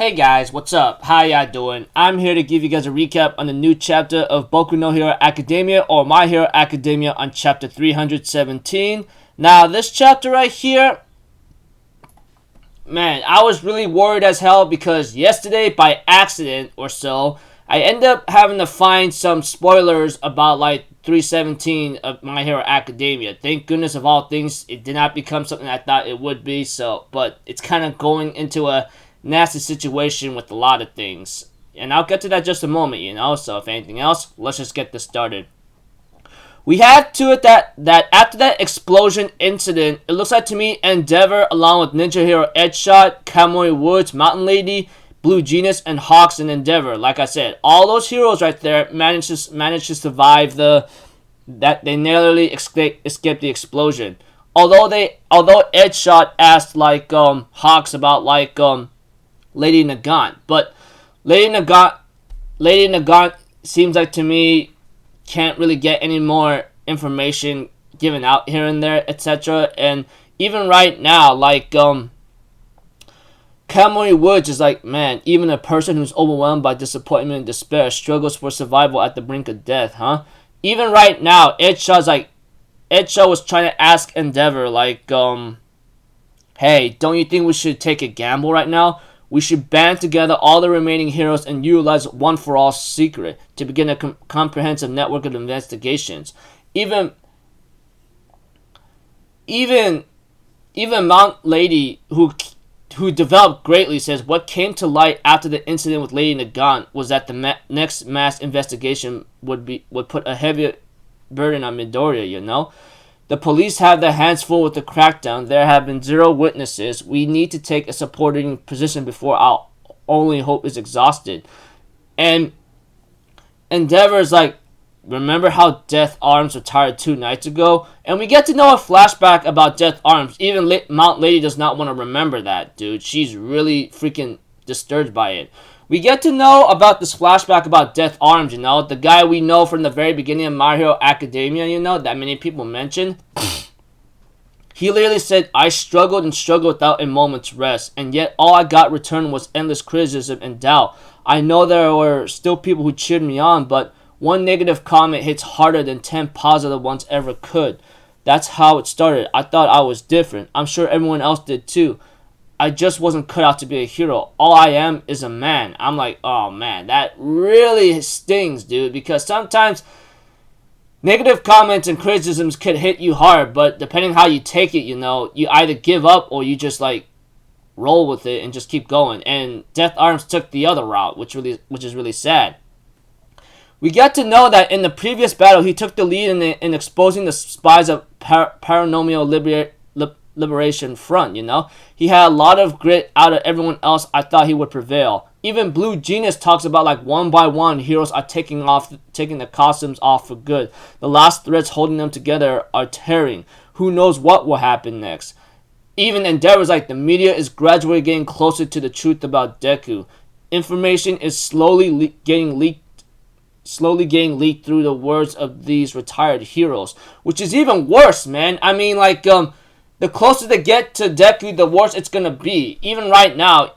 Hey guys, what's up? How y'all doing? I'm here to give you guys a recap on the new chapter of僕のHero Academia or My Hero Academia on chapter 317. Now, this chapter right here, man, I was really worried as hell because yesterday, by accident or so, I ended up having to find some spoilers about like 317 of My Hero Academia. Thank goodness of all things, it did not become something I thought it would be, but it's kind of going into a nasty situation with a lot of things. And I'll get to that just a moment, so if anything else, let's just get this started. We had to it that after that explosion incident, it looks like to me Endeavor, along with Ninja Hero Edgeshot, Kamui Woods, Mountain Lady, Blue Genius, and Hawks and Endeavor, like I said, all those heroes right there managed to survive they narrowly escaped the explosion. Although Edgeshot asked Hawks about Lady Nagant, but Lady Nagant seems like to me can't really get any more information given out here and there, etc. And even right now, Kamui Woods is like, man, even a person who's overwhelmed by disappointment and despair struggles for survival at the brink of death, huh? Even right now, Edgeshot was trying to ask Endeavor, hey, don't you think we should take a gamble right now? We should band together all the remaining heroes and utilize One for All secret to begin a comprehensive network of investigations. Even Mount Lady, who developed greatly, says what came to light after the incident with Lady Nagant was that the next mass investigation would put a heavy burden on Midoriya. The police have their hands full with the crackdown. There have been 0 witnesses. We need to take a supporting position before our only hope is exhausted. And Endeavor's like, remember how Death Arms retired 2 nights ago? And we get to know a flashback about Death Arms. Even Mount Lady does not want to remember that, dude. She's really freaking disturbed by it. We get to know about this flashback about Death Arms, the guy we know from the very beginning of My Hero Academia, that many people mention. He literally said, I struggled and struggled without a moment's rest, and yet all I got returned was endless criticism and doubt. I know there were still people who cheered me on, but one negative comment hits harder than 10 positive ones ever could. That's how it started. I thought I was different. I'm sure everyone else did too. I just wasn't cut out to be a hero. All I am is a man. I'm like, oh man, that really stings, dude, because sometimes negative comments and criticisms could hit you hard, but depending how you take it, you either give up or you just roll with it and just keep going. And Death Arms took the other route, which is really sad. We get to know that in the previous battle, he took the lead in exposing the spies of Paranomial Liberation Front, He had a lot of grit out of everyone else. I thought he would prevail. Even Blue Genius talks about one by one, heroes are taking the costumes off for good. The last threads holding them together are tearing. Who knows what will happen next? Even Endeavor's the media is gradually getting closer to the truth about Deku. Information is slowly getting leaked through the words of these retired heroes, which is even worse, man. I mean, the closer they get to Deku, the worse it's gonna be. Even right now,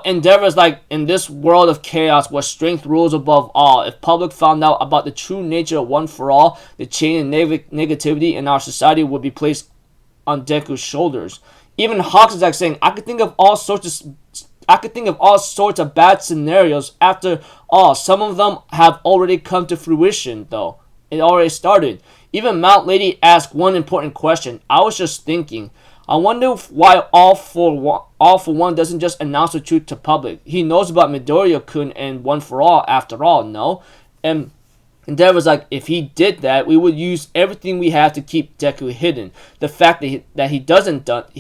Endeavor's in this world of chaos where strength rules above all. If public found out about the true nature of One for All, the chain of negativity in our society would be placed on Deku's shoulders. Even Hawks is saying, I could think of all sorts of bad scenarios. After all, some of them have already come to fruition, though. It already started. Even Mount Lady asked one important question. I was just thinking, I wonder why All for One doesn't just announce the truth to public. He knows about Midoriya-kun and One for All after all, no? And Endeavor's if he did that, we would use everything we have to keep Deku hidden. The fact that he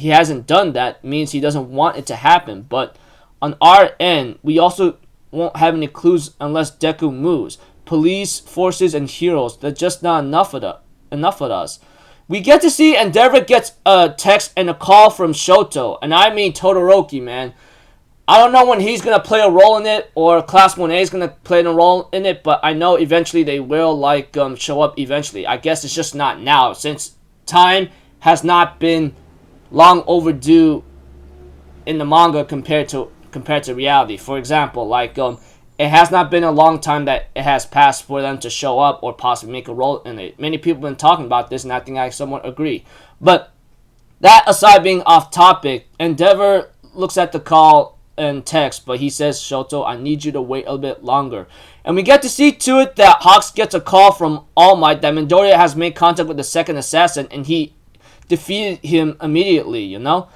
hasn't done that means he doesn't want it to happen. But on our end, we also won't have any clues unless Deku moves. Police, forces, and heroes, they're just not enough of us. We get to see Endeavor gets a text and a call from Shoto, and I mean Todoroki, man. I don't know when he's going to play a role in it, or Class 1A is going to play a role in it, but I know eventually they will, show up eventually. I guess it's just not now, since time has not been long overdue in the manga compared to reality. For example, like it has not been a long time that it has passed for them to show up or possibly make a role in it. Many people have been talking about this, and I think I somewhat agree. But that aside being off topic, Endeavor looks at the call and text, but he says, Shoto, I need you to wait a bit longer. And we get to see to it that Hawks gets a call from All Might that Midoriya has made contact with the second assassin, and he defeated him immediately, you know?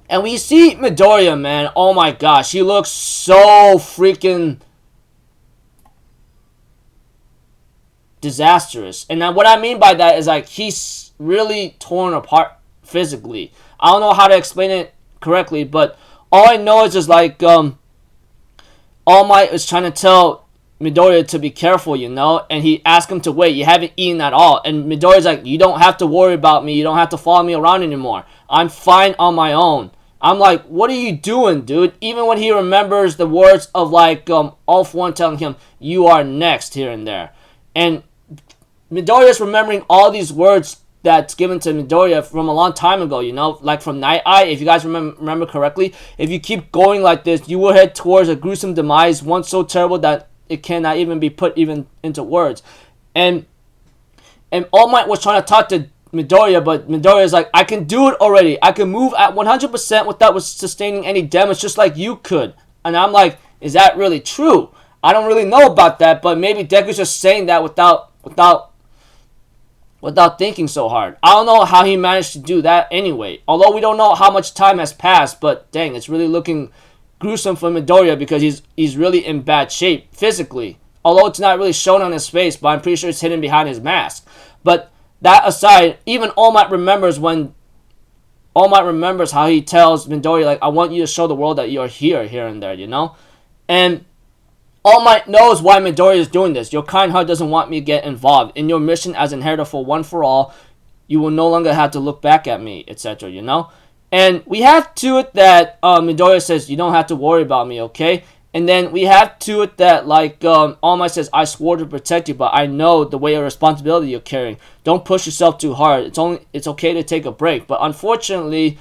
And we see Midoriya, man, oh my gosh, he looks so freaking disastrous. And then what I mean by that is, like, he's really torn apart physically. I don't know how to explain it correctly, but all I know is just like All Might is trying to tell Midoriya to be careful, you know, and he asked him to wait. You haven't eaten at all, and Midoriya's like, you don't have to worry about me. You don't have to follow me around anymore. I'm fine on my own. I'm like, what are you doing, dude? Even when he remembers the words of like All For One telling him, you are next here and there, and Midoriya's remembering all these words that's given to Midoriya from a long time ago, you know, like from Night Eye. If you guys remember correctly, if you keep going like this, you will head towards a gruesome demise, one so terrible that it cannot even be put even into words. And All Might was trying to talk to Midoriya, but Midoriya's like, I can do it already. I can move at 100% without sustaining any damage, just like you could. And I'm like, is that really true? I don't really know about that, but maybe Deku's just saying that without thinking so hard. I don't know how he managed to do that anyway. Although we don't know how much time has passed, but dang, it's really looking gruesome for Midoriya because he's really in bad shape physically. Although it's not really shown on his face, but I'm pretty sure it's hidden behind his mask. But that aside, even All Might remembers how he tells Midoriya, like, I want you to show the world that you're here and there, you know? And All Might knows why Midoriya is doing this. Your kind heart doesn't want me to get involved. In your mission as inheritor for One For All, you will no longer have to look back at me, etc., you know? And we have to it that Midoriya says, you don't have to worry about me, okay? And then we have to it that, like, All Might says, I swore to protect you, but I know the weight of responsibility you're carrying. Don't push yourself too hard. It's okay to take a break. But unfortunately,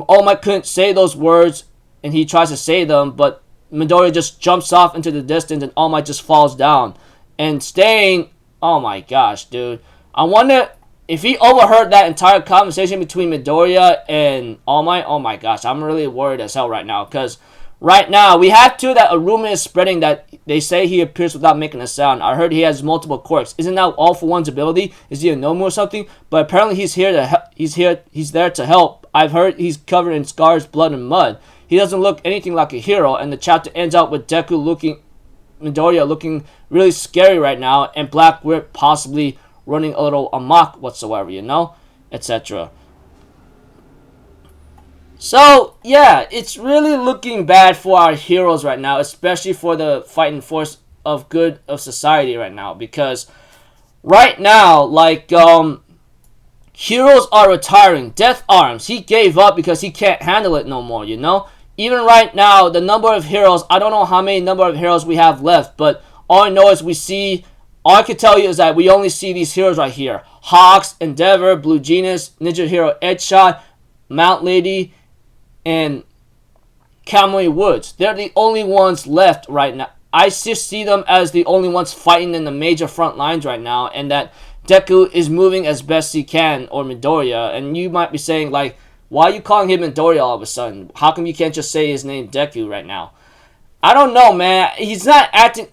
All Might couldn't say those words, and he tries to say them, but Midoriya just jumps off into the distance, and All Might just falls down. And staying, oh my gosh, dude. I wonder if he overheard that entire conversation between Midoriya and All Might. Oh my gosh, I'm really worried as hell right now, because right now, we have to that a rumor is spreading that they say he appears without making a sound. I heard he has multiple quirks. Isn't that All For One's ability? Is he a Nomu or something? But apparently he's here to he's there to help. I've heard he's covered in scars, blood, and mud. He doesn't look anything like a hero, and the chapter ends out with Midoriya looking really scary right now, and Black Whip possibly running a little amok whatsoever, you know, etc. So, yeah, it's really looking bad for our heroes right now, especially for the fighting force of good of society right now, because right now, like, heroes are retiring. Death Arms, he gave up because he can't handle it no more, you know? Even right now, the number of heroes, I don't know how many number of heroes we have left, but all I know is all I can tell you is that we only see these heroes right here. Hawks, Endeavor, Blue Genius, Ninja Hero Edgeshot, Mount Lady, and Kamui Woods. They're the only ones left right now. I just see them as the only ones fighting in the major front lines right now, and that Deku is moving as best he can, or Midoriya. And you might be saying, like, why are you calling him Midoriya all of a sudden? How come you can't just say his name Deku right now? I don't know, man. He's not acting...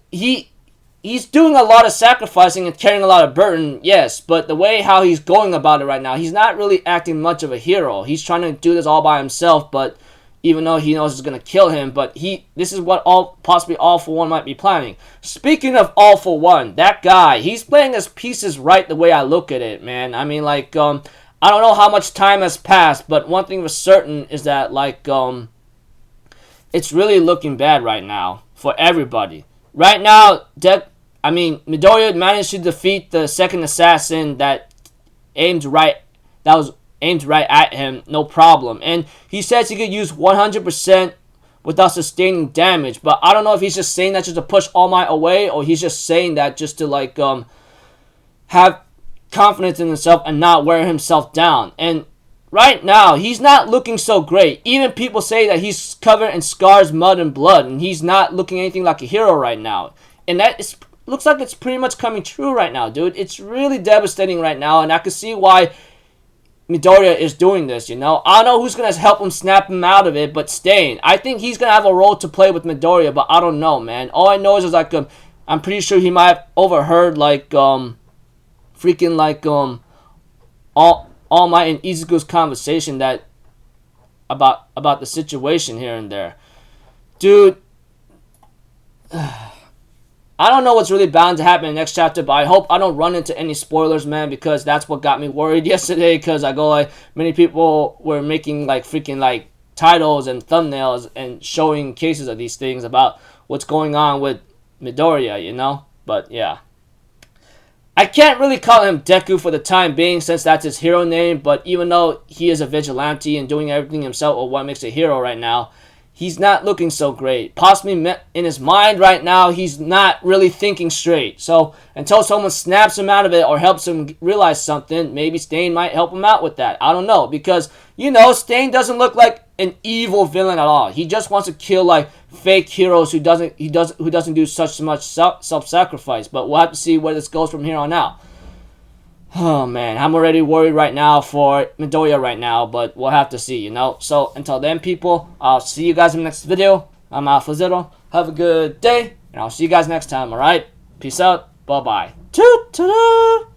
He's doing a lot of sacrificing and carrying a lot of burden, yes, but the way how he's going about it right now, he's not really acting much of a hero. He's trying to do this all by himself, but even though he knows it's going to kill him, but this is what possibly All For One might be planning. Speaking of All For One, that guy, he's playing his pieces right the way I look at it, man. I mean, like, I don't know how much time has passed, but one thing for certain is that, like, it's really looking bad right now for everybody. Right now, Midoriya managed to defeat the second assassin that was aimed right at him, no problem. And he says he could use 100% without sustaining damage. But I don't know if he's just saying that just to push All Might away, or he's just saying that just to, like, have confidence in himself and not wear himself down. And right now, he's not looking so great. Even people say that he's covered in scars, mud, and blood, and he's not looking anything like a hero right now. And looks like it's pretty much coming true right now, dude. It's really devastating right now, and I can see why Midoriya is doing this, you know. I don't know who's going to help him snap him out of it, but Stain. I think he's going to have a role to play with Midoriya, but I don't know, man. All I know is like, I'm pretty sure he might have overheard, like, freaking, like, All Might and Izuku's conversation that about the situation here and there. Dude, I don't know what's really bound to happen in the next chapter, but I hope I don't run into any spoilers, man, because that's what got me worried yesterday, because I go, like, many people were making, like, freaking, like, titles and thumbnails and showing cases of these things about what's going on with Midoriya, you know? But, yeah. I can't really call him Deku for the time being, since that's his hero name, but even though he is a vigilante and doing everything himself, or what makes a hero right now, he's not looking so great. Possibly in his mind right now, he's not really thinking straight. So until someone snaps him out of it or helps him realize something, maybe Stain might help him out with that. I don't know, because, you know, Stain doesn't look like an evil villain at all. He just wants to kill, like, fake heroes who doesn't do so much self-sacrifice. But we'll have to see where this goes from here on out. Oh, man, I'm already worried right now for Midoriya right now, but we'll have to see, you know? So, until then, people, I'll see you guys in the next video. I'm Alpha Zero. Have a good day, and I'll see you guys next time, alright? Peace out. Bye-bye. Toot-toot!